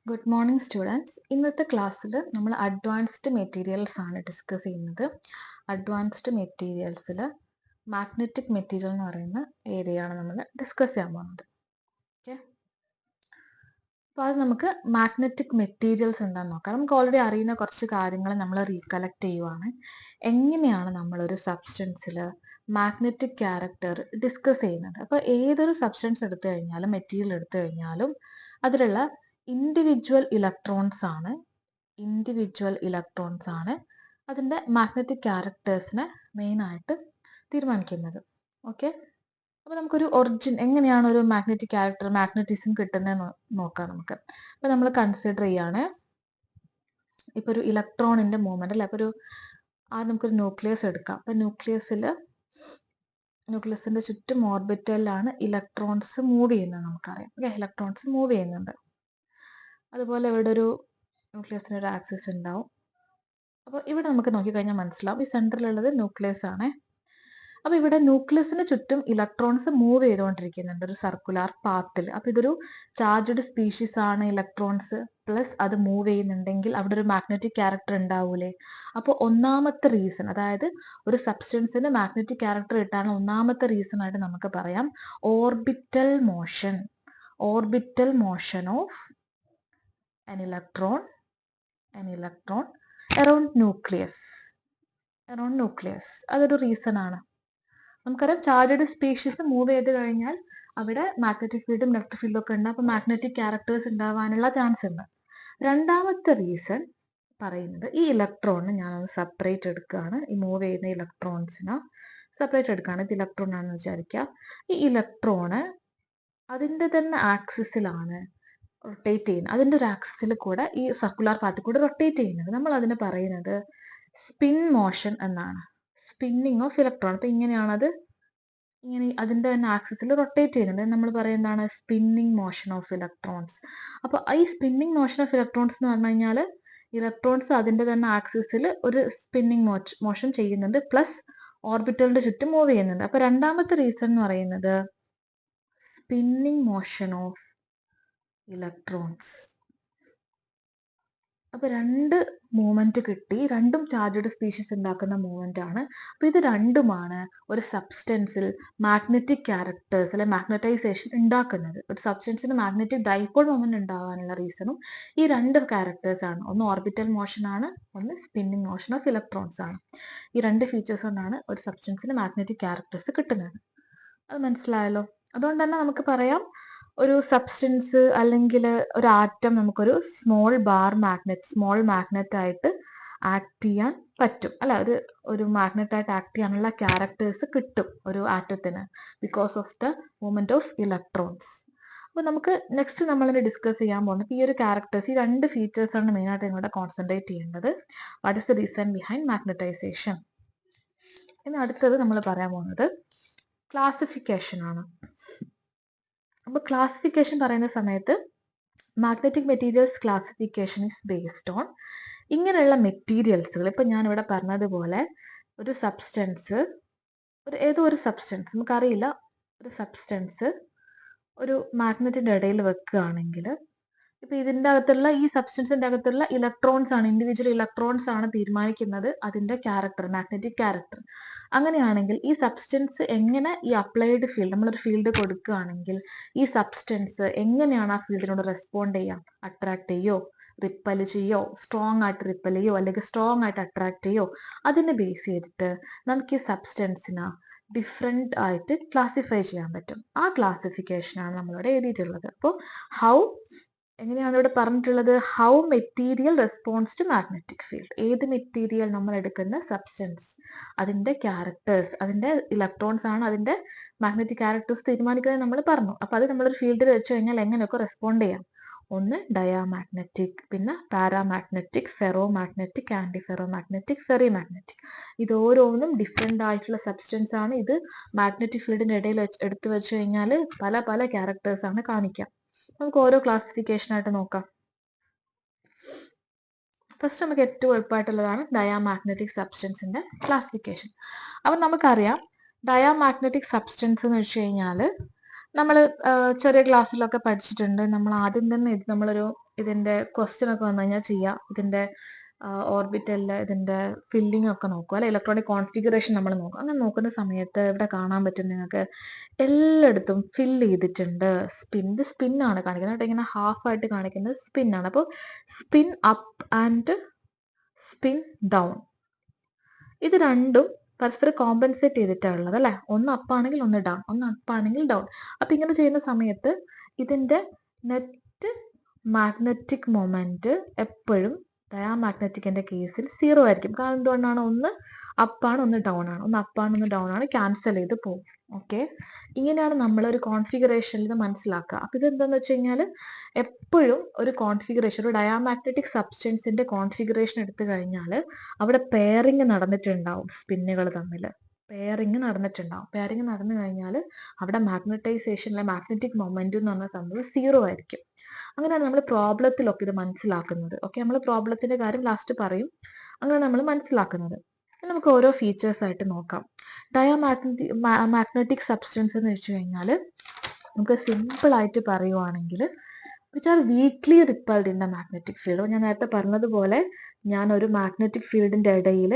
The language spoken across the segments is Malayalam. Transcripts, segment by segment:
Good morning students. ഇന്നത്തെ ക്ലാസ്സിൽ നമ്മൾ അഡ്വാൻസ്ഡ് മെറ്റീരിയൽസ് ആണ് ഡിസ്കസ് ചെയ്യുന്നത്. അഡ്വാൻസ്ഡ് മെറ്റീരിയൽസിൽ മാഗ്നറ്റിക് മെറ്റീരിയൽ എന്ന് പറയുന്ന ഏരിയയാണ് നമ്മൾ ഡിസ്കസ് ചെയ്യാൻ പോകുന്നത്. ഓക്കെ, അപ്പോൾ അത് നമുക്ക് മാഗ്നറ്റിക് മെറ്റീരിയൽസ് എന്താണെന്ന് നോക്കാം. നമുക്ക് ഓൾറെഡി അറിയുന്ന കുറച്ച് കാര്യങ്ങൾ നമ്മൾ റീകളക്ട് ചെയ്യുവാണ്. എങ്ങനെയാണ് നമ്മളൊരു സബ്സ്റ്റൻസിൽ മാഗ്നറ്റിക് ക്യാരക്ടർ ഡിസ്കസ് ചെയ്യുന്നത്. അപ്പോൾ ഏതൊരു സബ്സ്റ്റൻസ് എടുത്തു കഴിഞ്ഞാലും മെറ്റീരിയൽ എടുത്തു കഴിഞ്ഞാലും അതിലുള്ള ഇൻഡിവിജ്വൽ ഇലക്ട്രോൺസ് ആണ് അതിൻ്റെ മാഗ്നറ്റിക് ക്യാരക്ടേഴ്സിനെ മെയിനായിട്ട് തീരുമാനിക്കുന്നത്. ഓക്കെ, അപ്പോൾ നമുക്കൊരു എങ്ങനെയാണ് ഒരു മാഗ്നറ്റിക് ക്യാരക്ടർ മാഗ്നറ്റിസം കിട്ടുന്നത് നോക്കാം നമുക്ക്. അപ്പോൾ നമ്മൾ കൺസിഡർ ചെയ്യാണ് ഇപ്പോൾ ഒരു ഇലക്ട്രോണിൻ്റെ മൂവ്മെൻറ്റ് അല്ലെ. അപ്പോൾ നമുക്കൊരു ന്യൂക്ലിയസ് എടുക്കാം. അപ്പോൾ ന്യൂക്ലിയസിൻ്റെ ചുറ്റും ഓർബിറ്റലിലാണ് ഇലക്ട്രോൺസ് മൂവ് ചെയ്യുന്നത് നമുക്കറിയാം. ഓക്കെ, ഇലക്ട്രോൺസ് മൂവ് ചെയ്യുന്നുണ്ട്. അതുപോലെ ഇവിടെ ഒരു ന്യൂക്ലിയസിന് ഒരു ആക്സിസ് ഉണ്ടാവും. അപ്പോൾ ഇവിടെ നമുക്ക് നോക്കിക്കഴിഞ്ഞാൽ മനസ്സിലാവും ഈ സെൻറ്ററിലുള്ളത് ന്യൂക്ലിയസ് ആണ്. അപ്പോൾ ഇവിടെ ന്യൂക്ലിയസിന് ചുറ്റും ഇലക്ട്രോൺസ് മൂവ് ചെയ്തുകൊണ്ടിരിക്കുന്നുണ്ട് ഒരു സർക്കുലർ പാത്തിൽ. അപ്പോൾ ഇതൊരു ചാർജ്ഡ് സ്പീഷീസ് ആണ് ഇലക്ട്രോൺസ്, പ്ലസ് അത് മൂവ് ചെയ്യുന്നുണ്ടെങ്കിൽ അവിടെ ഒരു മാഗ്നറ്റിക് ക്യാരക്ടർ ഉണ്ടാവൂലേ. അപ്പോൾ ഒന്നാമത്തെ റീസൺ, അതായത് ഒരു സബ്സ്റ്റൻസിന് മാഗ്നറ്റിക് ക്യാരക്ടർ കിട്ടാനുള്ള ഒന്നാമത്തെ റീസൺ ആയിട്ട് നമുക്ക് പറയാം orbital motion of an electron around nucleus. അതൊരു റീസൺ ആണ്. നമുക്കറിയാം ചാർജ്ഡ് സ്പീഷീസ് മൂവ് ചെയ്ത് കഴിഞ്ഞാൽ അവിടെ മാഗ്നറ്റിക് ഫീൽഡും ഇലക്ട്രിക് ഫീൽഡും ഒക്കെ ഉണ്ട്. അപ്പോൾ മാഗ്നറ്റിക് ക്യാരക്ടേഴ്സ് ഉണ്ടാവാനുള്ള ചാൻസ് ഉണ്ട്. രണ്ടാമത്തെ റീസൺ പറയുന്നത് ഈ ഇലക്ട്രോണിന് ഞാനൊന്ന് സെപ്പറേറ്റ് എടുക്കുകയാണ്. ഈ മൂവ് ചെയ്യുന്ന ഇലക്ട്രോൺസിനെ സെപ്പറേറ്റ് എടുക്കുകയാണ്. ഇത് ഇലക്ട്രോൺ ആണെന്ന് വിചാരിക്കുക. ഈ ഇലക്ട്രോണ് അതിൻ്റെ തന്നെ ആക്സിസിലാണ് റൊട്ടേറ്റ് ചെയ്യുന്നത്. അതിൻ്റെ ഒരു ആക്സിസിൽ കൂടെ ഈ സർക്കുലർ പാത്തിൽ കൂടെ റൊട്ടേറ്റ് ചെയ്യുന്നത്. നമ്മൾ അതിന് പറയുന്നത് സ്പിൻ മോഷൻ എന്നാണ്. Spinning of electron. അപ്പം ഇങ്ങനെയാണത് ഇങ്ങനെ അതിൻ്റെ തന്നെ ആക്സിസിൽ റൊട്ടേറ്റ് ചെയ്യുന്നത്. നമ്മൾ പറയുന്നതാണ് സ്പിന്നിങ് മോഷൻ ഓഫ് ഇലക്ട്രോൺസ്. അപ്പോൾ ഈ സ്പിന്നിങ് മോഷൻ ഓഫ് ഇലക്ട്രോൺസ് എന്ന് പറഞ്ഞു കഴിഞ്ഞാൽ ഇലക്ട്രോൺസ് അതിൻ്റെ തന്നെ ആക്സിസിൽ ഒരു സ്പിന്നിങ് മോഷൻ ചെയ്യുന്നുണ്ട്, പ്ലസ് ഓർബിറ്റലിൻ്റെ ചുറ്റും മൂവ് ചെയ്യുന്നുണ്ട്. അപ്പോൾ രണ്ടാമത്തെ റീസൺ എന്ന് പറയുന്നത് സ്പിന്നിങ് മോഷൻ ഓഫ് ഇലക്ട്രോൺസ്. അപ്പൊ രണ്ട് മൂവ്മെന്റ് കിട്ടി, രണ്ടും ചാർജ്ഡ് സ്പീഷീസ് ഉണ്ടാക്കുന്ന മൂവ്മെന്റ് ആണ്. അപ്പൊ ഇത് രണ്ടുമാണ് ഒരു സബ്സ്റ്റൻസിൽ മാഗ്നറ്റിക് ക്യാരക്ടേഴ്സ് അല്ലെ മാഗ്നറ്റൈസേഷൻ ഉണ്ടാക്കുന്നത്. ഒരു സബ്സ്റ്റൻസിന് മാഗ്നറ്റിക് ഡൈപോൾ മൂവ്മെന്റ് ഉണ്ടാവാനുള്ള റീസണും ഈ രണ്ട് ക്യാരക്ടേഴ്സ് ആണ്. ഒന്ന് ഓർബിറ്റൽ മോഷൻ ആണ്, ഒന്ന് സ്പിന്നിങ് മോഷൻ ഓഫ് ഇലക്ട്രോൺസ് ആണ്. ഈ രണ്ട് ഫീച്ചേഴ്സ് കൊണ്ടാണ് ഒരു സബ്സ്റ്റൻസിന് മാഗ്നറ്റിക് ക്യാരക്ടേഴ്സ് കിട്ടുന്നത്. അത് മനസ്സിലായല്ലോ. അതുകൊണ്ട് തന്നെ നമുക്ക് പറയാം ഒരു സബ്സ്റ്റൻസ് അല്ലെങ്കിൽ ഒരു ആറ്റം നമുക്കൊരു സ്മോൾ മാഗ്നറ്റ് ആയിട്ട് ആക്ട് ചെയ്യാൻ പറ്റും അല്ല. ഒരു മാഗ്നറ്റ് ആയിട്ട് ആക്ട് ചെയ്യാനുള്ള ക്യാരക്ടേഴ്സ് കിട്ടും ഒരു ആറ്റത്തിന് because of the movement of electrons. അപ്പോൾ നമുക്ക് നെക്സ്റ്റ് നമ്മളിത് ഡിസ്കസ് ചെയ്യാൻ പോകുന്നത് ഈ ഒരു ക്യാരക്ടേഴ്സ്, ഈ രണ്ട് ഫീച്ചേഴ്സ് ആണ് മെയിനായിട്ട് ഇവിടെ കോൺസെൻട്രേറ്റ് ചെയ്യേണ്ടത്. What is the reason behind magnetisation. ഇനി അടുത്തത് നമ്മൾ പറയാൻ പോകുന്നത് ക്ലാസിഫിക്കേഷൻ ആണ്. അപ്പോൾ ക്ലാസിഫിക്കേഷൻ പറയുന്ന സമയത്ത് magnetic materials classification is based on ഇങ്ങനെയുള്ള മെറ്റീരിയൽസുകൾ. ഇപ്പം ഞാനിവിടെ പറഞ്ഞതുപോലെ ഒരു സബ്സ്റ്റൻസ് ഏതോ ഒരു സബ്സ്റ്റൻസ് നമുക്കറിയില്ല, ഒരു സബ്സ്റ്റൻസ് ഒരു മാഗ്നറ്റിൻ്റെ ഇടയിൽ വെക്കുകയാണെങ്കിൽ ഇപ്പം ഇതിൻ്റെ അകത്തുള്ള ഈ സബ്സ്റ്റൻസിൻ്റെ അകത്തുള്ള ഇലക്ട്രോൺസ് ആണ്, ഇൻഡിവിജ്വൽ ഇലക്ട്രോൺസ് ആണ് തീരുമാനിക്കുന്നത് അതിൻ്റെ ക്യാരക്ടർ, മാഗ്നറ്റിക് ക്യാരക്ടർ. അങ്ങനെയാണെങ്കിൽ ഈ സബ്സ്റ്റൻസ് എങ്ങനെ ഈ അപ്ലൈഡ് ഫീൽഡ്, നമ്മളൊരു ഫീൽഡ് കൊടുക്കുകയാണെങ്കിൽ ഈ സബ്സ്റ്റൻസ് എങ്ങനെയാണ് ആ ഫീൽഡിനോട് റെസ്പോണ്ട് ചെയ്യുക, അട്രാക്ട് ചെയ്യോ, റിപ്പൽ ചെയ്യോ, സ്ട്രോങ് ആയിട്ട് റിപ്പൽ ചെയ്യോ അല്ലെങ്കിൽ സ്ട്രോങ് ആയിട്ട് അട്രാക്ട് ചെയ്യോ, അതിനെ ബേസ് ചെയ്തിട്ട് നമുക്ക് ഈ സബ്സ്റ്റൻസിനെ ഡിഫറെൻ്റ് ആയിട്ട് ക്ലാസിഫൈ ചെയ്യാൻ പറ്റും. ആ ക്ലാസിഫിക്കേഷനാണ് നമ്മളിവിടെ എഴുതിയിട്ടുള്ളത്. അപ്പോൾ എങ്ങനെയാണ് ഇവിടെ പറഞ്ഞിട്ടുള്ളത്, how material response to magnetic field. ഏത് മെറ്റീരിയൽ നമ്മൾ എടുക്കുന്ന സബ്സ്റ്റൻസ് അതിൻ്റെ ക്യാരക്ടേഴ്സ്, അതിൻ്റെ ഇലക്ട്രോൺസ് ആണ് അതിൻ്റെ മാഗ്നറ്റിക് ക്യാരക്ടേഴ്സ് തീരുമാനിക്കുന്നത് നമ്മൾ പറഞ്ഞു. അപ്പോൾ അത് നമ്മളൊരു ഫീൽഡിൽ വെച്ച് കഴിഞ്ഞാൽ എങ്ങനെയൊക്കെ റെസ്പോണ്ട് ചെയ്യാം. ഒന്ന് ഡയാമാഗ്നറ്റിക്, പിന്നെ പാരാമാഗ്നറ്റിക്, ഫെറോമാഗ്നറ്റിക്, ആന്റിഫെറോമാഗ്നറ്റിക്, ഫെറിമാഗ്നറ്റിക്. ഇത് ഓരോന്നും ഡിഫറെൻ്റ് ആയിട്ടുള്ള സബ്സ്റ്റൻസ് ആണ്. ഇത് മാഗ്നറ്റിക് ഫീൽഡിൻ്റെ ഇടയിൽ എടുത്തു വെച്ച് കഴിഞ്ഞാൽ പല പല ക്യാരക്ടേഴ്സ് ആണ് കാണിക്കാം. നമുക്ക് ഓരോ ക്ലാസിഫിക്കേഷൻ ആയിട്ട് നോക്കാം. ഫസ്റ്റ് നമുക്ക് ഏറ്റവും എളുപ്പമായിട്ടുള്ളതാണ് ഡയാമാഗ്നറ്റിക് സബ്സ്റ്റൻസിന്റെ ക്ലാസിഫിക്കേഷൻ. അപ്പം നമുക്കറിയാം ഡയാമാഗ്നറ്റിക് സബ്സ്റ്റൻസ് എന്ന് വെച്ച് കഴിഞ്ഞാൽ നമ്മൾ ചെറിയ ക്ലാസ്സിലൊക്കെ പഠിച്ചിട്ടുണ്ട്. നമ്മൾ ആദ്യം തന്നെ ഇത് നമ്മളൊരു ഇതിന്റെ ക്വസ്റ്റ്യൻ ഒക്കെ വന്നു കഴിഞ്ഞാൽ ചെയ്യാം. ഇതിന്റെ ഓർബിറ്റലില് ഇതിന്റെ ഫില്ലിംഗ് ഒക്കെ നോക്കുക, അല്ലെ ഇലക്ട്രോണിക് കോൺഫിഗറേഷൻ നമ്മൾ നോക്കും. അങ്ങനെ നോക്കുന്ന സമയത്ത് ഇവിടെ കാണാൻ പറ്റും നിങ്ങൾക്ക് എല്ലായിടത്തും ഫില്ല് ചെയ്തിട്ടുണ്ട്. ഇത് സ്പിന്നാണ് കാണിക്കുന്നത് കേട്ടോ. ഇങ്ങനെ ഹാഫ് ആയിട്ട് കാണിക്കുന്നത് സ്പിന്നാണ്. അപ്പോൾ spin up and spin down, ഇത് രണ്ടും പരസ്പരം കോമ്പൻസേറ്റ് ചെയ്തിട്ടാണ് ഉള്ളത്, അല്ലെ. ഒന്ന് അപ്പാണെങ്കിൽ ഒന്ന് ഡൗൺ, ഒന്ന് അപ്പാണെങ്കിൽ ഡൗൺ. അപ്പൊ ഇങ്ങനെ ചെയ്യുന്ന സമയത്ത് ഇതിന്റെ നെറ്റ് മാഗ്നറ്റിക് മൊമെന്റ് എപ്പോഴും ഡയാമാഗ്നറ്റിക്കിന്റെ കേസിൽ 0 ആയിരിക്കും. കാരണം എന്തുകൊണ്ടാണ്? ഒന്ന് അപ്പാണ്, ഒന്ന് ഡൗൺ ആണ്. ഒന്ന് അപ്പാണ്, ഒന്ന് ഡൗൺ ആണ്, ക്യാൻസൽ ചെയ്ത് പോകും. ഓക്കെ, ഇങ്ങനെയാണ് നമ്മൾ ഒരു കോൺഫിഗറേഷനിൽ ഇത് മനസ്സിലാക്കുക. അപ്പൊ ഇത് എന്താന്ന് വെച്ച് കഴിഞ്ഞാൽ എപ്പോഴും ഒരു കോൺഫിഗറേഷൻ, ഒരു ഡയാമാഗ്നറ്റിക് സബ്സ്റ്റൻസിന്റെ കോൺഫിഗറേഷൻ എടുത്തു കഴിഞ്ഞാൽ അവിടെ പെയറിങ് നടന്നിട്ടുണ്ടാവും. സ്പിന്നുകൾ തമ്മിൽ പെയറിങ് നടന്നിട്ടുണ്ടാവും. പെയറിങ് നടന്നു കഴിഞ്ഞാൽ അവിടെ മാഗ്നറ്റൈസേഷനിലെ മാഗ്നറ്റിക് മൊമെന്റ് എന്ന് പറഞ്ഞ സംഭവം 0 ആയിരിക്കും. അങ്ങനെയാണ് നമ്മൾ പ്രോബ്ലത്തിലൊക്കെ ഇത് മനസ്സിലാക്കുന്നത്. ഓക്കെ, നമ്മൾ പ്രോബ്ലത്തിന്റെ കാര്യം ലാസ്റ്റ് പറയും. അങ്ങനെ നമ്മൾ മനസ്സിലാക്കുന്നത്. നമുക്ക് ഓരോ ഫീച്ചേഴ്സ് ആയിട്ട് നോക്കാം. മാഗ്നറ്റിക് സബ്സ്റ്റൻസ് എന്ന് വെച്ച് കഴിഞ്ഞാൽ നമുക്ക് സിമ്പിൾ ആയിട്ട് പറയുവാണെങ്കിൽ which are weekly repelled in the magnetic field. ഞാൻ നേരത്തെ പറഞ്ഞതുപോലെ ഞാൻ ഒരു മാഗ്നറ്റിക് ഫീൽഡിന്റെ ഇടയിൽ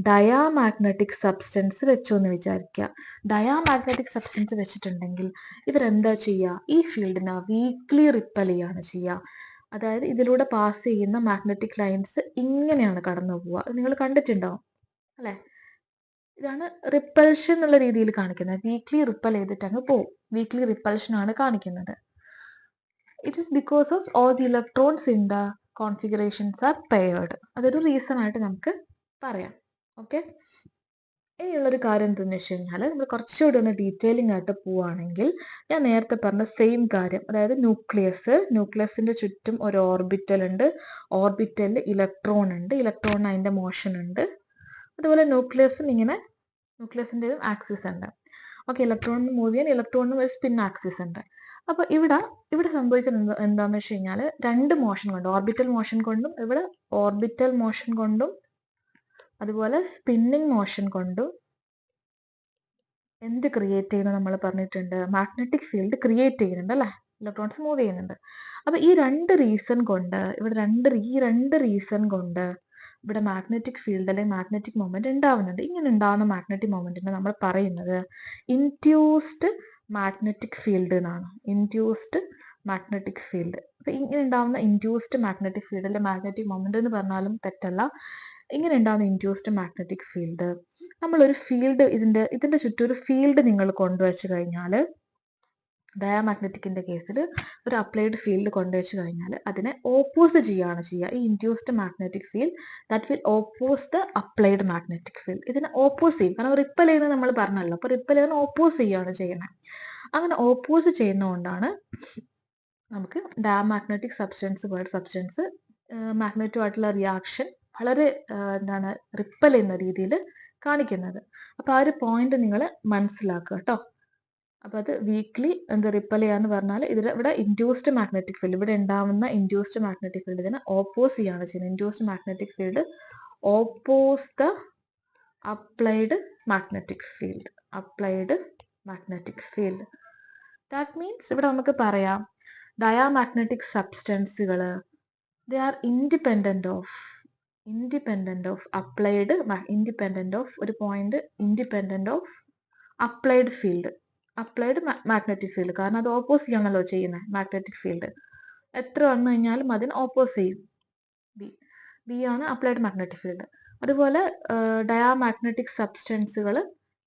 ഡയാമാഗ്നറ്റിക് സബ്സ്റ്റൻസ് വെച്ചു എന്ന് വിചാരിക്കുക. ഡയാമാഗ്നറ്റിക് സബ്സ്റ്റൻസ് വെച്ചിട്ടുണ്ടെങ്കിൽ ഇവരെന്താ ചെയ്യുക? ഈ ഫീൽഡിനെ വീക്ക്ലി റിപ്പൽ ചെയ്യാണ് ചെയ്യുക. അതായത് ഇതിലൂടെ പാസ് ചെയ്യുന്ന മാഗ്നറ്റിക് ലൈൻസ് ഇങ്ങനെയാണ് കടന്നു പോവുക. നിങ്ങൾ കണ്ടിട്ടുണ്ടാവും അല്ലെ. ഇതാണ് റിപ്പൽഷൻ എന്നുള്ള രീതിയിൽ കാണിക്കുന്നത്. വീക്ക്ലി റിപ്പൽ ചെയ്തിട്ട് അങ്ങ് പോവും. വീക്ക്ലി റിപ്പൽഷൻ ആണ് കാണിക്കുന്നത്. It is because of all the electrons in the configurations are paired. അതൊരു റീസൺ ആയിട്ട് നമുക്ക് പറയാം. ഓക്കെ, ഇനിയുള്ളൊരു കാര്യം എന്താണെന്ന് വെച്ച് കഴിഞ്ഞാൽ നമ്മൾ കുറച്ചുകൂടി ഒന്ന് ഡീറ്റെയിലിംഗ് ആയിട്ട് പോവുകയാണെങ്കിൽ ഞാൻ നേരത്തെ പറഞ്ഞ സെയിം കാര്യം, അതായത് ന്യൂക്ലിയസിന്റെ ചുറ്റും ഒരു ഓർബിറ്റൽ ഉണ്ട്. ഓർബിറ്റലിൽ ഇലക്ട്രോൺ ഉണ്ട്. ഇലക്ട്രോണിന് അതിന്റെ മോഷൻ ഉണ്ട്. അതുപോലെ ന്യൂക്ലിയസിന്റെ ആക്സിസ് ഉണ്ട്. ഓക്കെ, ഇലക്ട്രോണിന് മൂവ് ചെയ്യാൻ ഇലക്ട്രോണിന് ഒരു സ്പിൻ ആക്സിസ് ഉണ്ട്. അപ്പൊ ഇവിടെ സംഭവിക്കുന്നത് എന്താന്ന് വെച്ച് കഴിഞ്ഞാൽ രണ്ട് മോഷൻ കൊണ്ട്, ഓർബിറ്റൽ മോഷൻ കൊണ്ടും ഇവിടെ ഓർബിറ്റൽ മോഷൻ കൊണ്ടും അതുപോലെ സ്പിന്നിങ് മോഷൻ കൊണ്ടും എന്ത് ക്രിയേറ്റ് ചെയ്യുന്നു നമ്മൾ പറഞ്ഞിട്ടുണ്ട്? മാഗ്നറ്റിക് ഫീൽഡ് ക്രിയേറ്റ് ചെയ്യുന്നുണ്ട് അല്ലെ. ഇലക്ട്രോൺസ് മൂവ് ചെയ്യുന്നുണ്ട്. അപ്പൊ ഈ രണ്ട് റീസൺ കൊണ്ട് ഇവിടെ മാഗ്നറ്റിക് ഫീൽഡ് അല്ലെങ്കിൽ മാഗ്നറ്റിക് മൊമെന്റ് ഉണ്ടാവുന്നുണ്ട്. ഇങ്ങനെ ഉണ്ടാവുന്ന മാഗ്നറ്റിക് മൊമെന്റിനെ നമ്മൾ പറയുന്നത് ഇൻഡ്യൂസ്ഡ് മാഗ്നറ്റിക് ഫീൽഡ് എന്നാണ്. Induced magnetic field. അപ്പൊ ഇങ്ങനെ ഉണ്ടാവുന്ന ഇൻഡ്യൂസ്ഡ് മാഗ്നറ്റിക് ഫീൽഡ് അല്ലെ മാഗ്നറ്റിക് മൊമെന്റ് എന്ന് പറഞ്ഞാലും തെറ്റല്ല. ഇങ്ങനെ ഉണ്ടാവുന്ന ഇൻഡ്യൂസ്ഡ് മാഗ്നറ്റിക് ഫീൽഡ്, നമ്മളൊരു ഫീൽഡ് ഇതിന്റെ ചുറ്റും ഒരു ഫീൽഡ് നിങ്ങൾ കൊണ്ടുവച്ചു കഴിഞ്ഞാൽ, ഡയാമാഗ്നറ്റിക്കിന്റെ കേസിൽ ഒരു അപ്ലൈഡ് ഫീൽഡ് കൊണ്ടുവച്ചു കഴിഞ്ഞാൽ അതിനെ ഓപ്പോസ് ചെയ്യുകയാണ് ചെയ്യുക. ഈ induced magnetic field that will oppose the applied magnetic field. ഇതിനെ ഓപ്പോസ് ചെയ്യും. കാരണം റിപ്പൽ ചെയ്യുന്നത് നമ്മൾ പറഞ്ഞല്ലോ. അപ്പൊ റിപ്പൽ ചെയ്യുന്ന ഓപ്പോസ് ചെയ്യുകയാണ് ചെയ്യുന്നത്. അങ്ങനെ ഓപ്പോസ് ചെയ്യുന്നതുകൊണ്ടാണ് നമുക്ക് ഡയാമാഗ്നറ്റിക് സബ്സ്റ്റൻസ് മാഗ്നറ്റുമായിട്ടുള്ള റിയാക്ഷൻ വളരെ റിപ്പൽ ചെയ്യുന്ന രീതിയിൽ കാണിക്കുന്നത്. അപ്പൊ ആ ഒരു പോയിന്റ് നിങ്ങൾ മനസ്സിലാക്കുക കേട്ടോ. അപ്പൊ അത് വീക്ക്ലി റിപ്പൽ ചെയ്യാന്ന് പറഞ്ഞാൽ ഇവിടെ ഇൻഡ്യൂസ്ഡ് മാഗ്നറ്റിക് ഫീൽഡ്, ഇവിടെ ഉണ്ടാവുന്ന ഇൻഡ്യൂസ്ഡ് മാഗ്നറ്റിക് ഫീൽഡ് ഇതിനെ ഓപ്പോസ് ചെയ്യാണ് ചെയ്യുന്നത്. Induced magnetic field oppose the applied magnetic field. That means ഇവിടെ നമുക്ക് പറയാം ഡയാമാഗ്നറ്റിക് സബ്സ്റ്റൻസുകൾ they are independent of ഒരു point independent of applied magnetic field. കാരണം അത് ഓപ്പോസ് ചെയ്യാണല്ലോ ചെയ്യുന്നത്. മാഗ്നറ്റിക് ഫീൽഡ് എത്ര വന്നു കഴിഞ്ഞാലും അതിന് ഓപ്പോസ് ചെയ്യും. ബി ആണ് അപ്ലൈഡ് മാഗ്നറ്റിക് ഫീൽഡ്. അതുപോലെ ഡയാമാഗ്നറ്റിക് സബ്സ്റ്റൻസുകൾ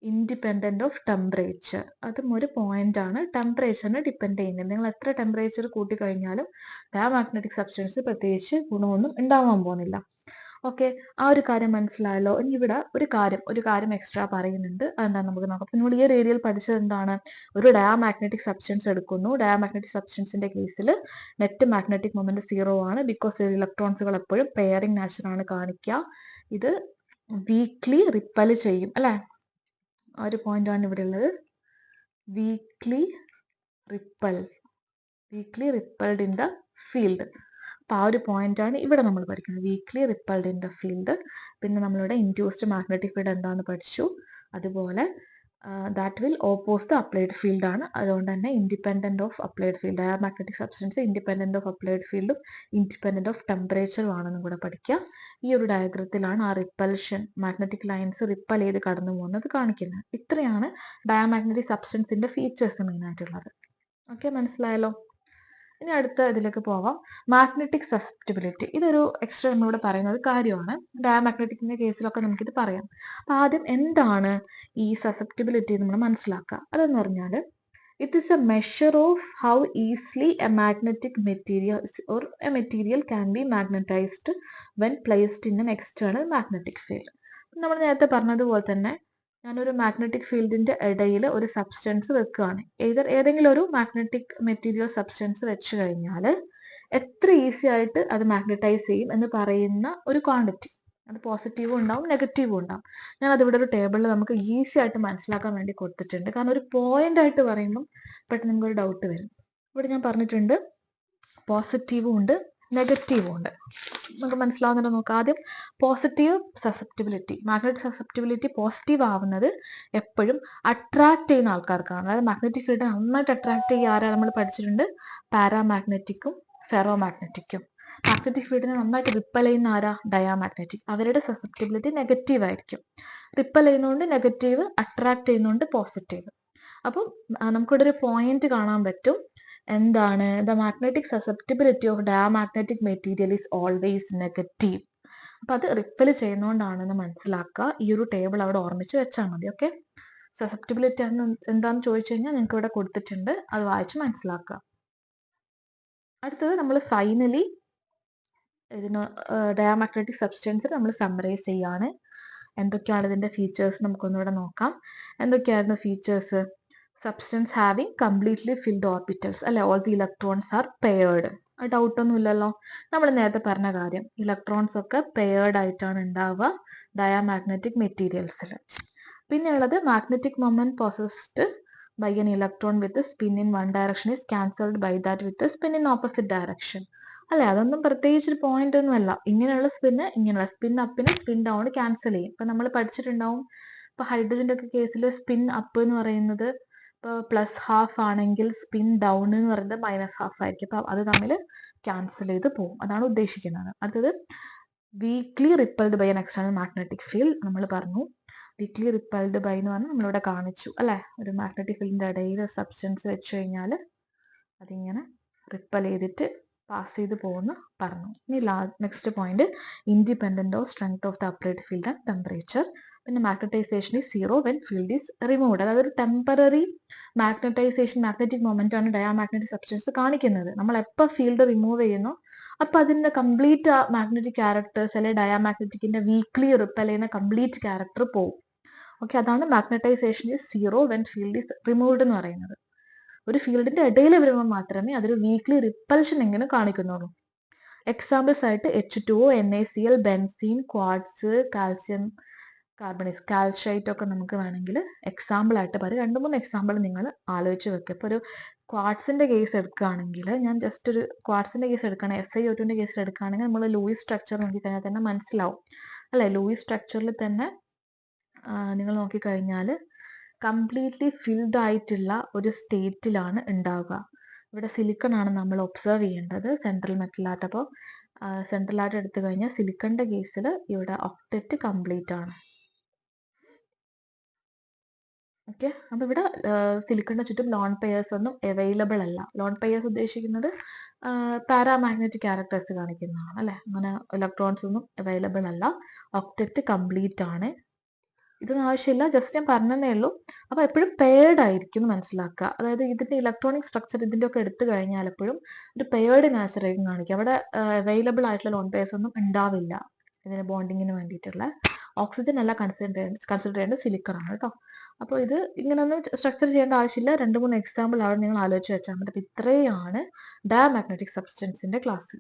ഇൻഡിപെൻഡന്റ് ഓഫ് ടെമ്പറേച്ചർ. അതും ഒരു പോയിന്റ് ആണ്. ടെമ്പറേച്ചറിനെ ഡിപ്പെൻഡ് ചെയ്യുന്നത്. നിങ്ങൾ എത്ര ടെമ്പറേച്ചർ കൂട്ടിക്കഴിഞ്ഞാലും ഡയാമാഗ്നറ്റിക് സബ്സ്റ്റൻസ് പ്രത്യേകിച്ച് ഗുണമൊന്നും ഉണ്ടാവാൻ പോകുന്നില്ല. ഓക്കെ, ആ ഒരു കാര്യം മനസ്സിലായല്ലോ. ഇനി ഇവിടെ ഒരു കാര്യം എക്സ്ട്രാ പറയുന്നുണ്ട്. അതെന്താണെന്ന് നമുക്ക് നോക്കാം. അപ്പോൾ നിങ്ങൾ ഈ ഒരു ഏരിയയിൽ പഠിച്ചത് എന്താണ്? ഒരു ഡയാമാഗ്നറ്റിക് സബ്സ്റ്റൻസ് എടുക്കുന്നു. ഡയാമാഗ്നറ്റിക് സബ്സ്റ്റൻസിന്റെ കേസിൽ നെറ്റ് മാഗ്നറ്റിക് മൊമെന്റ് 0 ആണ്. ബിക്കോസ് ഇലക്ട്രോൺസുകൾ എപ്പോഴും പെയറിംഗ് നേച്ചർ ആണ് കാണിക്കുക. ഇത് വീക്ക്ലി റിപ്പൽ ചെയ്യും അല്ലെ. ആ ഒരു പോയിന്റ് ആണ് ഇവിടെ ഉള്ളത്. Weekly repelled in the field. അപ്പൊ ആ ഒരു പോയിന്റ് ആണ് ഇവിടെ നമ്മൾ പഠിക്കുന്നത്. Weekly repelled in the field. പിന്നെ നമ്മളിവിടെ ഇൻഡ്യൂസ്ഡ് മാഗ്നറ്റിക് ഫീൽഡ് എന്താണെന്ന് പഠിച്ചു. അതുപോലെ that will oppose the applied field ആണ്. അതുകൊണ്ട് തന്നെ independent of applied field, diamagnetic substance independent of applied ഫീൽഡും ഇൻഡിപെൻഡന്റ് ഓഫ് ടെമ്പറേച്ചറും ആണെന്നും കൂടെ പഠിക്കുക. ഈ ഒരു ഡയഗ്രത്തിലാണ് ആ റിപ്പൽഷൻ, മാഗ്നറ്റിക് ലൈൻസ് റിപ്പൽ ചെയ്ത് കടന്നു പോകുന്നത് കാണിക്കുന്നത്. ഇത്രയാണ് ഡയാമാഗ്നറ്റിക് സബ്സ്റ്റൻസിന്റെ ഫീച്ചേഴ്സ് മെയിൻ ആയിട്ടുള്ളത്. ഓക്കെ, മനസ്സിലായല്ലോ. ഇനി അടുത്ത ഇതിലേക്ക് പോവാം. മാഗ്നറ്റിക് സസെപ്റ്റിബിലിറ്റി, ഇതൊരു എക്സ്ട്രാ നമ്മളിവിടെ പറയുന്ന ഒരു കാര്യമാണ്. ഡയാമാഗ്നറ്റിക്കിന്റെ കേസിലൊക്കെ നമുക്കിത് പറയാം. അപ്പൊ ആദ്യം എന്താണ് ഈ സസെപ്റ്റിബിലിറ്റി നമ്മൾ മനസ്സിലാക്കുക. അതെന്ന് പറഞ്ഞാൽ it is A measure of how easily A magnetic material or A material can be magnetised when placed in N external magnetic field. നമ്മൾ നേരത്തെ പറഞ്ഞതുപോലെ തന്നെ ഞാനൊരു മാഗ്നറ്റിക് ഫീൽഡിന്റെ ഇടയിൽ ഒരു സബ്സ്റ്റൻസ് വെക്കുകയാണ്. ഏതെങ്കിലും ഒരു മാഗ്നറ്റിക് മെറ്റീരിയൽ സബ്സ്റ്റൻസ് വെച്ച് കഴിഞ്ഞാൽ എത്ര ഈസി ആയിട്ട് അത് മാഗ്നറ്റൈസ് ചെയ്യും എന്ന് പറയുന്ന ഒരു ക്വാണ്ടിറ്റി. അത് പോസിറ്റീവും ഉണ്ടാവും നെഗറ്റീവും ഉണ്ടാവും. ഞാൻ അതിവിടെ ഒരു ടേബിളിൽ നമുക്ക് ഈസി ആയിട്ട് മനസ്സിലാക്കാൻ വേണ്ടി കൊടുത്തിട്ടുണ്ട്. കാരണം ഒരു പോയിന്റ് ആയിട്ട് പറയുമ്പം പെട്ടെന്ന് നിങ്ങൾക്കൊരു ഡൗട്ട് വരും. ഇവിടെ ഞാൻ പറഞ്ഞിട്ടുണ്ട് പോസിറ്റീവും ഉണ്ട് നെഗറ്റീവും ഉണ്ട്. നമുക്ക് മനസ്സിലാവുന്നുണ്ടോ നോക്കാം. ആദ്യം positive susceptibility. Magnetic susceptibility positive ആവുന്നത് എപ്പോഴും അട്രാക്ട് ചെയ്യുന്ന ആൾക്കാർക്കാണ്. അതായത് മാഗ്നറ്റിക് ഫീൽഡ് നന്നായിട്ട് അട്രാക്ട് ചെയ്യുക ആരാ നമ്മൾ പഠിച്ചിട്ടുണ്ട്, പാരാമാഗ്നറ്റിക്കും ഫെറോ മാഗ്നറ്റിക്കും. മാഗ്നറ്റിക് ഫീൽഡിനെ നന്നായിട്ട് റിപ്പൽ ചെയ്യുന്ന ആരാ, ഡയാമാഗ്നറ്റിക്. അവരുടെ സസെപ്റ്റിബിലിറ്റി നെഗറ്റീവ് ആയിരിക്കും. റിപ്പൽ ചെയ്യുന്നതുകൊണ്ട് നെഗറ്റീവ്, അട്രാക്ട് ചെയ്യുന്നതുകൊണ്ട് പോസിറ്റീവ്. അപ്പം നമുക്കിവിടെ ഒരു പോയിന്റ് കാണാൻ പറ്റും. എന്താണ്, the magnetic susceptibility of diamagnetic material is always negative. അപ്പൊ അത് റിപ്പൽ ചെയ്യുന്നതുകൊണ്ടാണെന്ന് മനസ്സിലാക്കുക. ഈ ഒരു ടേബിൾ അവിടെ ഓർമ്മിച്ച് വെച്ചാൽ മതി. ഓക്കെ, സസെപ്റ്റിബിലിറ്റി എന്താന്ന് ചോദിച്ചു കഴിഞ്ഞാൽ നിങ്ങൾക്ക് ഇവിടെ കൊടുത്തിട്ടുണ്ട്, അത് വായിച്ച് മനസ്സിലാക്കുക. അടുത്തത് നമ്മൾ ഫൈനലി ഇതിന് ഡയാമാഗ്നറ്റിക് സബ്സ്റ്റൻസ് നമ്മൾ സമ്മറൈസ് ചെയ്യാണ്. എന്തൊക്കെയാണ് ഇതിന്റെ ഫീച്ചേഴ്സ് നമുക്കൊന്നുകൂടെ നോക്കാം. എന്തൊക്കെയായിരുന്നു features? Substance having completely filled orbitals, അല്ലെ, all the electrons are paired. Doubt ഒന്നും ഇല്ലല്ലോ. നമ്മൾ നേരത്തെ പറഞ്ഞ കാര്യം, ഇലക്ട്രോൺസ് ഒക്കെ പെയർഡ് ആയിട്ടാണ് ഉണ്ടാവുക ഡയാമാഗ്നറ്റിക് മെറ്റീരിയൽസിൽ. പിന്നെ ഉള്ളത് magnetic moment possessed by an electron with spin in one direction is cancelled by that with spin in opposite direction. അല്ലെ, അതൊന്നും പ്രത്യേകിച്ച് ഒരു പോയിന്റ് ഒന്നും അല്ല. ഇങ്ങനെയുള്ള സ്പിന്ന് ഇങ്ങനെയുള്ള സ്പിൻ അപ്പിന് സ്പിൻ ഡൗൺ ക്യാൻസൽ ചെയ്യും. ഇപ്പൊ നമ്മൾ പഠിച്ചിട്ടുണ്ടാവും, ഇപ്പൊ ഹൈഡ്രജന്റെ ഒക്കെ കേസിൽ സ്പിൻ അപ്പ് എന്ന് പറയുന്നത് ഇപ്പോൾ +½ ആണെങ്കിൽ സ്പിൻ ഡൗൺ എന്ന് പറയുന്നത് -½ ആയിരിക്കും. അപ്പൊ അത് തമ്മിൽ ക്യാൻസൽ ചെയ്ത് പോകും. അതാണ് ഉദ്ദേശിക്കുന്നത്. അടുത്തത് weakly repelled by an external magnetic field. നമ്മൾ പറഞ്ഞു വീക്ക്ലി റിപ്പൽഡ് ബൈ എന്ന് പറഞ്ഞാൽ നമ്മളിവിടെ കാണിച്ചു, അല്ലെ, ഒരു മാഗ്നറ്റിക് ഫീൽഡിന്റെ ഇടയിൽ സബ്സ്റ്റൻസ് വെച്ച് കഴിഞ്ഞാൽ അതിങ്ങനെ റിപ്പൽ ചെയ്തിട്ട് പാസ് ചെയ്ത് പോകുന്നു പറഞ്ഞു. ഇനി next point, independent of strength of the applied field and temperature. പിന്നെ magnetization is 0 when field is removed. അതായത് ഒരു ടെമ്പററി മാഗ്നറ്റൈസേഷൻ, മാഗ്നറ്റിക് മൊമെന്റ് ആണ് ഡയാമാഗ്നറ്റിക് സബ്സ്റ്റൻസ് കാണിക്കുന്നത്. നമ്മൾ എപ്പോൾ ഫീൽഡ് റിമൂവ് ചെയ്യുന്നു അപ്പൊ അതിന്റെ കംപ്ലീറ്റ് മാഗ്നറ്റിക് ക്യാരക്ടേഴ്സ്, അല്ലെങ്കിൽ ഡയാമാഗ്നറ്റിക്കിന്റെ വീക്ക്ലി റിപ്പൽ ചെയ്യുന്ന കംപ്ലീറ്റ് ക്യാരക്ടർ പോകും. ഓക്കെ, അതാണ് magnetisation is 0 when field is removed എന്ന് പറയുന്നത്. ഒരു ഫീൽഡിന്റെ ഇടയിൽ വരുമ്പോൾ മാത്രമേ അതൊരു വീക്ക്ലി റിപ്പൽഷൻ എങ്ങനെ കാണിക്കുന്നുള്ളൂ. എക്സാമ്പിൾസ് ആയിട്ട് H2O, NaCl, benzene, quartz, calcium carbonate, calcite ഒക്കെ നമുക്ക് വേണമെങ്കിൽ എക്സാമ്പിൾ ആയിട്ട് പറയും. 2-3 എക്സാമ്പിൾ നിങ്ങൾ ആലോചിച്ച് വെക്കുക. ഇപ്പോൾ ഒരു ക്വാർട്സിന്റെ കേസ് എടുക്കുകയാണെങ്കിൽ, ഞാൻ ജസ്റ്റ് ഒരു ക്വാർട്സിന്റെ കേസ് എടുക്കുകയാണെങ്കിൽ, SiO2ന്റെ കേസ് എടുക്കുകയാണെങ്കിൽ നമ്മൾ ലൂയിസ് സ്ട്രക്ചർ നോക്കിക്കഴിഞ്ഞാൽ തന്നെ മനസ്സിലാവും, അല്ലെ. ലൂയിസ് സ്ട്രക്ചറിൽ തന്നെ നിങ്ങൾ നോക്കിക്കഴിഞ്ഞാൽ കംപ്ലീറ്റ്ലി ഫിൽഡ് ആയിട്ടുള്ള ഒരു സ്റ്റേറ്റിലാണ് ഉണ്ടാവുക. ഇവിടെ സിലിക്കൺ ആണ് നമ്മൾ ഒബ്സർവ് ചെയ്യേണ്ടത്, സെൻട്രൽ മെറ്റലായിട്ട്. അപ്പോൾ സെൻട്രൽ ആയിട്ട് എടുത്തു കഴിഞ്ഞാൽ സിലിക്കണിന്റെ കേസിൽ ഇവിടെ ഒക്ടറ്റ് കംപ്ലീറ്റ് ആണ്. ഓക്കെ, അപ്പൊ ഇവിടെ സിലിക്കണിന്റെ ചുറ്റും ലോൺ പെയേഴ്സ് ഒന്നും അവൈലബിൾ അല്ല. ലോൺ പെയേഴ്സ് ഉദ്ദേശിക്കുന്നത് പാരാമാഗ്നറ്റിക് ക്യാരക്ടേഴ്സ് കാണിക്കുന്നതാണ്, അല്ലെ. അങ്ങനെ ഇലക്ട്രോൺസ് ഒന്നും അവൈലബിൾ അല്ല. ഒക്ടറ്റ് കംപ്ലീറ്റ് ആണ്. ഇതൊന്നും ആവശ്യമില്ല, ജസ്റ്റ് ഞാൻ പറഞ്ഞതേ ഉള്ളൂ. അപ്പൊ എപ്പോഴും പെയർഡ് ആയിരിക്കും എന്ന് മനസ്സിലാക്കുക. അതായത് ഇതിന്റെ ഇലക്ട്രോണിക് സ്ട്രക്ചർ ഇതിന്റെ ഒക്കെ എടുത്തു കഴിഞ്ഞാൽ എപ്പോഴും ഒരു പെയർഡ് നാച്ചർ ആയിരിക്കും കാണിക്കുക. അവിടെ അവൈലബിൾ ആയിട്ടുള്ള ലോൺ പെയേഴ്സ് ഒന്നും ഉണ്ടാവില്ല ഇതിന് ബോണ്ടിങ്ങിന് വേണ്ടിയിട്ടുള്ള. ഓക്സിജൻ അല്ല കൺസിഡർ ചെയ്യേണ്ട സിലിക്കൺ ആണ് കേട്ടോ. അപ്പോൾ ഇത് ഇങ്ങനെയൊന്നും സ്ട്രക്ചർ ചെയ്യേണ്ട ആവശ്യമില്ല. 2-3 എക്സാമ്പിൾ അവിടെ നിങ്ങൾ ആലോചിച്ച് വെച്ചാൽ മതി. ഇത്രയാണ് ഡയാമാഗ്നറ്റിക് സബ്സ്റ്റൻസിന്റെ ക്ലാസ്.